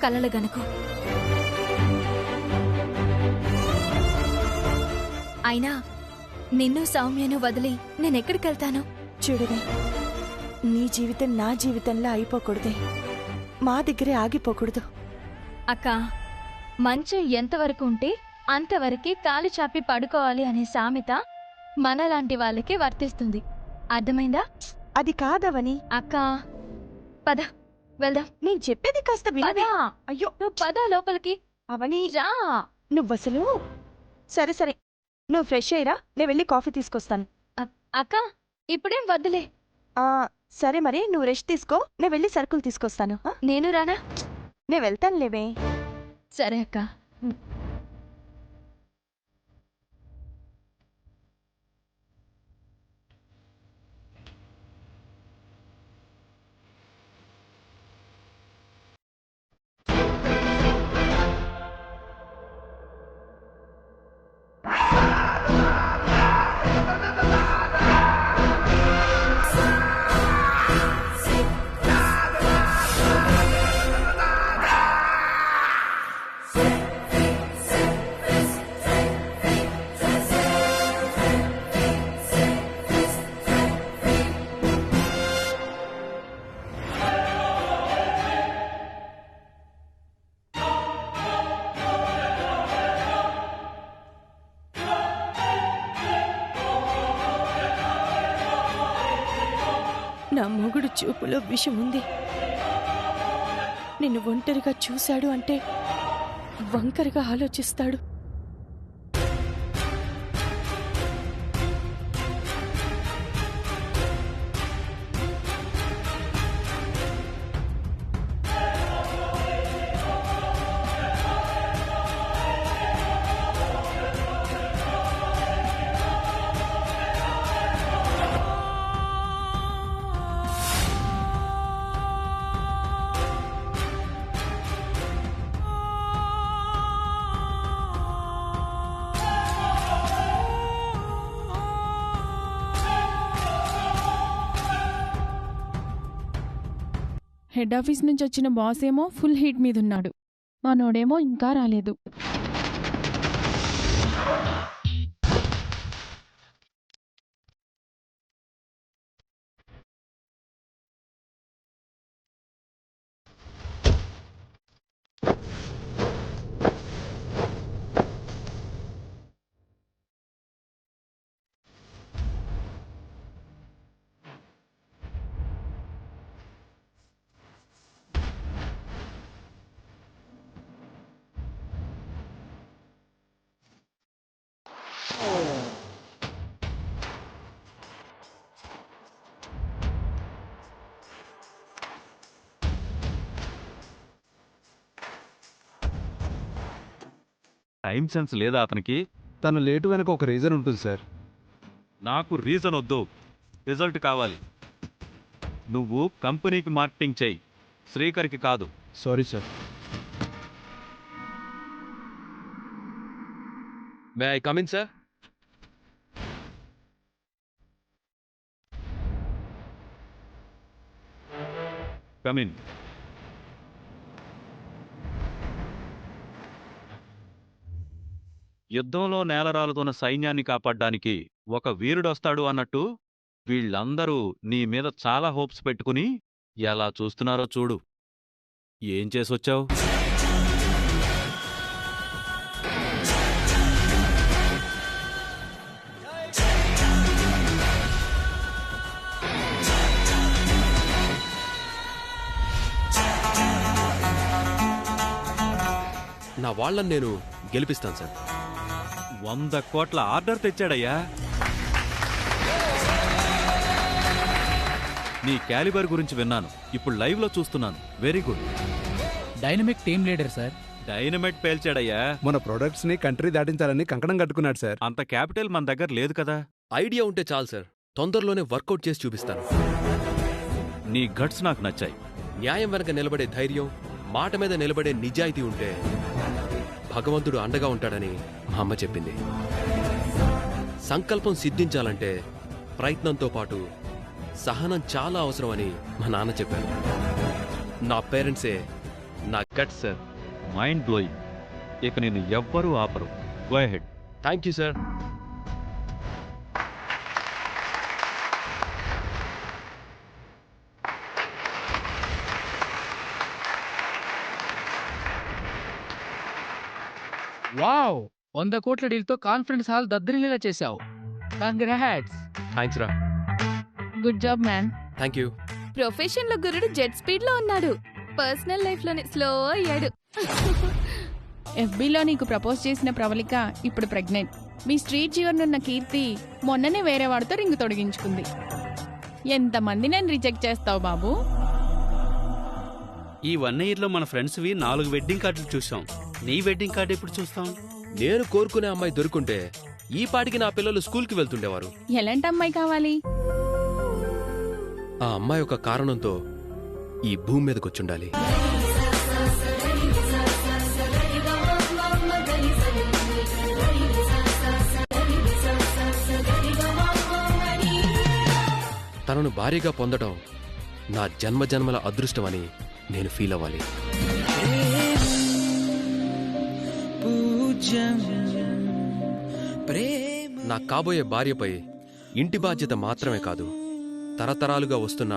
కలలు గనుకు. అయినా నిన్ను సౌమ్యను వదిలి నేనెక్కడికెళ్తాను? చూడవే, నీ జీవితం నా జీవితంలా అయిపోకూడదే, మా దగ్గరే ఆగిపోకూడదు. అక్క, మంచం ఎంతవరకు ఉంటే అంతవరకే కాలు చాపి పడుకోవాలి అనే సామెత మనలాంటి వాళ్ళకి వర్తిస్తుంది. అర్థమైందా? అది కాదవని. అక్క పద వెళ్దాం. నేను చెప్పేది కాస్త వినవే. పద. అయ్యో, నువ్వు పద లోపలికి. అవని రా. నువ్వసలు. సరే సరే, నువ్వు ఫ్రెష్ అయ్యిరా, నేను వెళ్ళి కాఫీ తీసుకొస్తాను. అక్క ఇప్పుడేం వద్దులే. సరే మరి, నువ్వు రెస్ట్ తీసుకో, నేను వెళ్ళి సరుకులు తీసుకొస్తాను. నేను రానా? నేను వెళ్తాను లేవే. సరే అక్క. నా మొగుడు చూపులో విషం ఉంది. నిన్ను ఒంటరిగా చూశాడు అంటే వంకరగా ఆలోచిస్తాడు. హెడ్ ఆఫీస్ నుంచి వచ్చిన బాస్ ఏమో ఫుల్ హీట్ మీదున్నాడు, మనోడేమో ఇంకా రాలేదు. టైం సెన్స్ లేదా అతనికి? తను లేటు వెనక ఒక రీజన్ ఉంటుంది సార్. నాకు రీజన్ వద్దు, రిజల్ట్ కావాలి. నువ్వు కంపెనీకి మార్కెటింగ్ చేయి, శ్రీకర్కి కాదు. Sorry sir. May I come in sir? Come in. యుద్ధంలో నేలరాలుతున్న సైన్యాన్ని కాపాడ్డానికి ఒక వీరుడొస్తాడు అన్నట్టు వీళ్ళందరూ నీ మీద చాలా హోప్స్ పెట్టుకుని ఎలా చూస్తున్నారో చూడు. ఏం చేసొచ్చావు? నా వాళ్ళని నేను గెలిపిస్తాను సార్. 100 కోట్ల ఆర్డర్ తెచ్చాడయ్యా. నీ క్యాలిబర్ గురించి విన్నాను, ఇప్పుడు లైవ్లో చూస్తున్నాను. Very good. Dynamic team leader sir. Dynamite పేల్చాడయ్యా. మన ప్రొడక్ట్స్ ని కంట్రీ దాటించాలని కంకణం కట్టుకున్నాడు సార్. అంత క్యాపిటల్ మన దగ్గర లేదు కదా. ఐడియా ఉంటే చాలు సార్, తొందరలోనే వర్కౌట్ చేసి చూపిస్తాను. నీ గట్స్ నాకు నచ్చాయి. న్యాయం వెనక నిలబడే ధైర్యం, మాట మీద నిలబడే నిజాయితీ ఉంటే భగవంతుడు అండగా ఉంటాడని మా అమ్మ చెప్పింది. సంకల్పం సిద్ధించాలంటే ప్రయత్నంతో పాటు సహనం చాలా అవసరమని మా నాన్న చెప్పారు. నా పేరెంట్సే నా గట్ సార్. Mind blowing. ఇక నిన్ను ఎవ్వరూ ఆపరు. Go ahead. Thank you sir. Wow 100 కోట్ల డీల్తో కాన్ఫరెన్స్ హాల్ దద్దరిల్లేలా చేశావు. కంగ్రాట్స్. థ్యాంక్స్ రా. Good job man. Thank you. Profession లో గురుడు జెట్ స్పీడ్ లో ఉన్నాడు, పర్సనల్ లైఫ్ లోనే స్లో అయ్యాడు. ఎఫ్బీలో నీకు ప్రపోజ్ చేసిన ప్రవళిక ఇప్పుడు ప్రెగ్నెంట్. మీ స్ట్రీట్ చివరనున్న కీర్తి మొన్ననే వేరే వాడితో రింగు తొడిగించుకుంది. ఎంతమంది నేను రిజెక్ట్ చేస్తావు బాబు? ఈ 1 ఇయర్లో మన ఫ్రెండ్స్వి 4 వెడ్డింగ్ కార్డులు చూసాం. నీ వెడ్డింగ్ కార్డు ఎప్పుడు చూస్తాం? నేను కోరుకునే అమ్మాయి దొరుకుంటే ఈ పాటికి నా పిల్లలు స్కూల్కి వెళ్తుండేవారు. ఎలాంటి అమ్మాయి కావాలి? ఆ అమ్మాయి ఒక కారణంతో ఈ భూమి మీదకొచ్చుండాలి. తనను భారీగా పొందడం నా జన్మజన్మల అదృష్టమని నేను ఫీల్ అవ్వాలి. నా కాబోయే భార్యపై ఇంటి బాధ్యత మాత్రమే కాదు, తరతరాలుగా వస్తున్న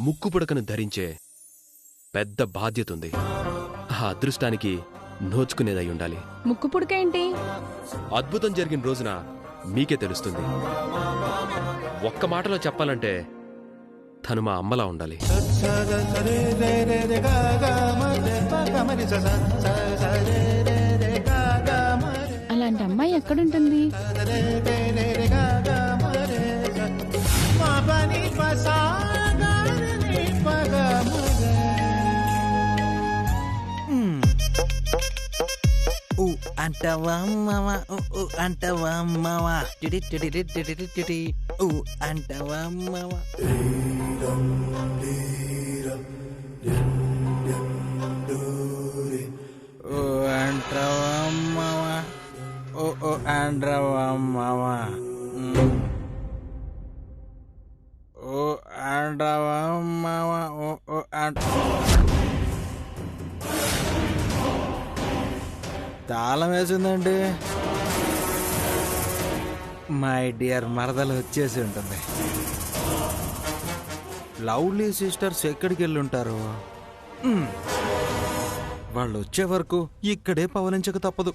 ముక్కు పుడకను ధరించే పెద్ద బాధ్యత ఉంది. ఆ అదృష్టానికి నోచుకునేదై ఉండాలి. ముక్కు పుడకేంటి? అద్భుతం జరిగిన రోజున మీకే తెలుస్తుంది. ఒక్క మాటలో చెప్పాలంటే తను మా అమ్మలా ఉండాలి. అలాంటి అమ్మాయి ఎక్కడుంటుంది? అంటవా మావా అంటవా మావా టిడి టిడి టిడి టిడి అంటవా మావా. అంటవా మావా అంటవా మావా అంటవా మావా తాళం వేసిందండి. మై డియర్ మరదలు వచ్చేసి ఉంటుంది. లవ్లీ సిస్టర్స్ ఎక్కడికి వెళ్ళి ఉంటారు? వాళ్ళు వచ్చే వరకు ఇక్కడే పవలించక తప్పదు.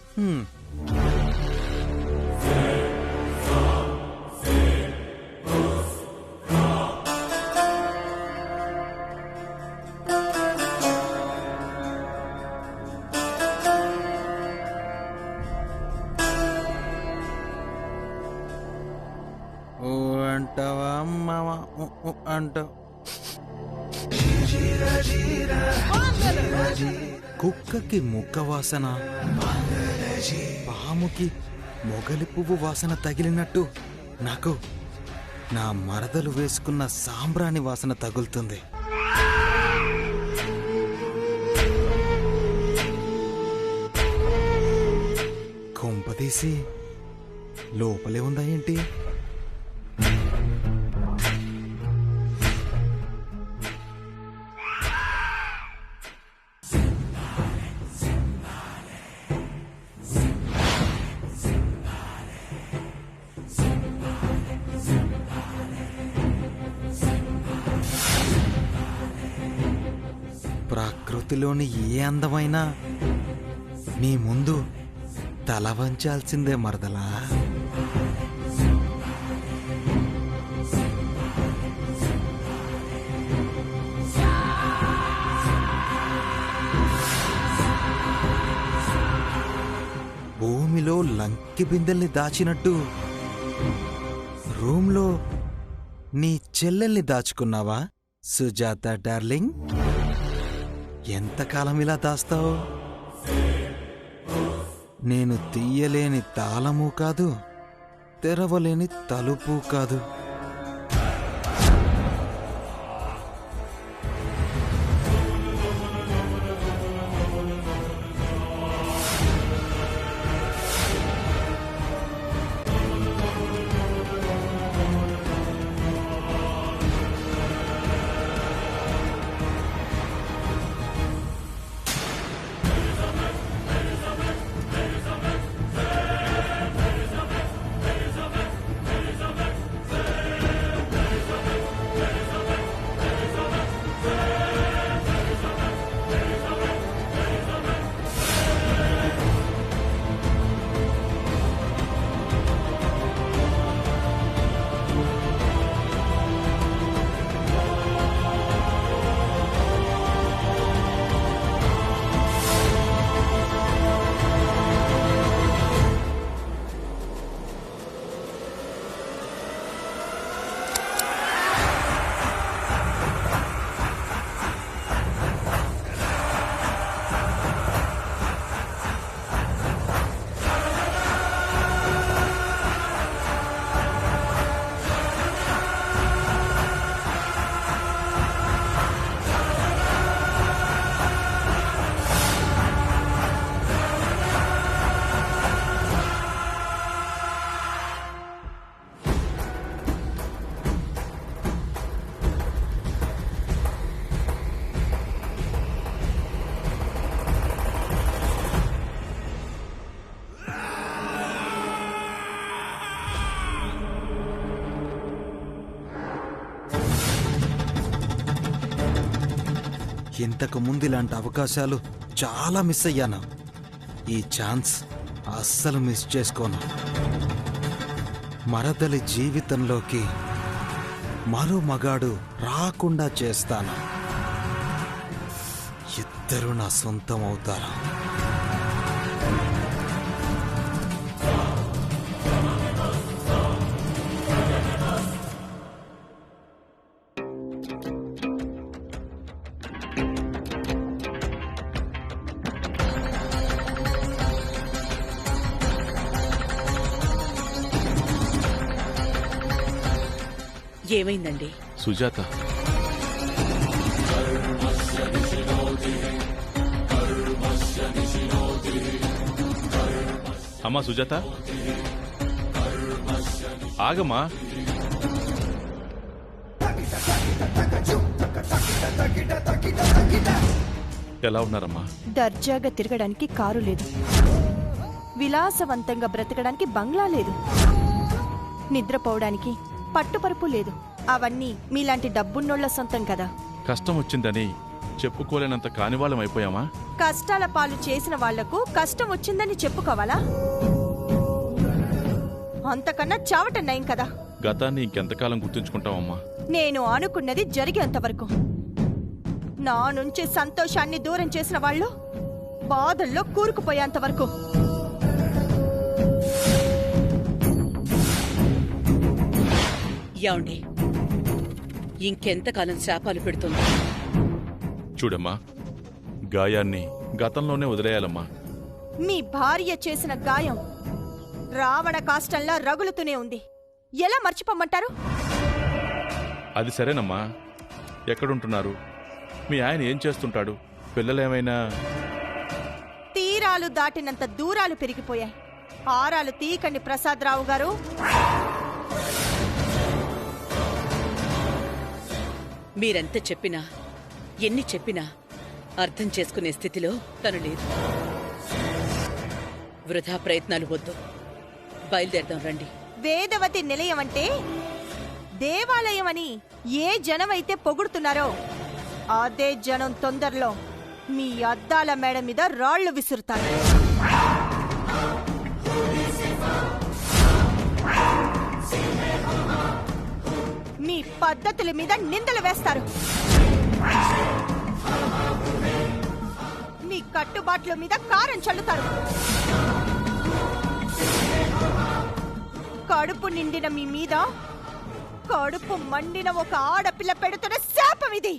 అంటవా మావా అంటావు. కుక్కకి ముక్క వాసన, పాముకి మొగలి పువ్వు వాసన తగిలినట్టు నాకు నా మరదలు వేసుకున్న సాంబ్రాణి వాసన తగులుతుంది. కొంపదీసి లోపలే ఉందా ఏంటి? ప్రకృతిలోని ఏ అందమైనా నీ ముందు తల వంచాల్సిందే మరదలా. భూమిలో లంకి బిందెల్ని దాచినట్టు రూమ్లో నీ చెల్లెల్ని దాచుకున్నావా సుజాత డార్లింగ్? ఎంతకాలం ఇలా దాస్తావు? నేను తీయలేని తాళము కాదు, తెరవలేని తలుపు కాదు. ఇంతకు ముందు ఇలాంటి అవకాశాలు చాలా మిస్ అయ్యాను. ఈ ఛాన్స్ అస్సలు మిస్ చేసుకోను. మరదలి జీవితంలోకి మరో మగాడు రాకుండా చేస్తాను. ఇద్దరు నా సొంతం అవుతారు. ఏమైందండి? సుజాత అమ్మా, సుజాత ఆగమ్మా. ఎలా ఉన్నారమ్మా? దర్జాగా తిరగడానికి కారు లేదు, విలాసవంతంగా బ్రతకడానికి బంగ్లా లేదు, నిద్రపోవడానికి పట్టుపరుపు లేదు. అవన్నీ మీలాంటి డబ్బున్నోళ్ల సొంతం కదా. కష్టం వచ్చిందని చెప్పుకోలేనంత కానివాళ్ళం అయిపోయామా? కష్టాల పాలు చేసిన వాళ్లకు కష్టం వచ్చిందని చెప్పుకోవాలా? అంతకన్నా చావటం నయం కదా. గతాన్ని ఇంకెంతకాలం గుర్తుంచుకుంటామమ్మా? నేను అనుకున్నది జరిగేంతవరకు. నా నుంచి సంతోషాన్ని దూరం చేసిన వాళ్ళు బాధల్లో కూరుకుపోయేంతవరకు. యాండి, ఇంకెంతకాలం శాపాలు పెడుతుంది? చూడమ్మా, గాయాన్ని గతంలోనే వదిలేయాలమ్మా. మీ భార్య చేసిన గాయం రావణ కాష్టంలా రగులుతూనే ఉంది. ఎలా మర్చిపోమంటారు? అది సరేనమ్మా. ఎక్కడుంటున్నారు? మీ ఆయన ఏం చేస్తుంటాడు? పిల్లలేమైనా? తీరాలు దాటినంత దూరాలు పెరిగిపోయాయి. ఆరాలు తీకండి ప్రసాదరావు గారు. మీరెంత చెప్పినా, ఎన్ని చెప్పినా అర్థం చేసుకునే స్థితిలో తను లేదు. వృధా ప్రయత్నాలు వద్దు, బయలుదేరదాం రండి. వేదవతి నిలయం అంటే దేవాలయం అని ఏ జనమైతే పొగుడుతున్నారో అదే జనం తొందరలో మీ అద్దాల మేడ మీద రాళ్లు విసురుతారు. మీ పద్ధతుల మీద నిందలు వేస్తారు. మీ కట్టుబాట్ల మీద కారం చల్లుతారు. కడుపు నిండిన మీ మీద కడుపు మండిన ఒక ఆడపిల్ల పెడుతున్న శాపం ఇది.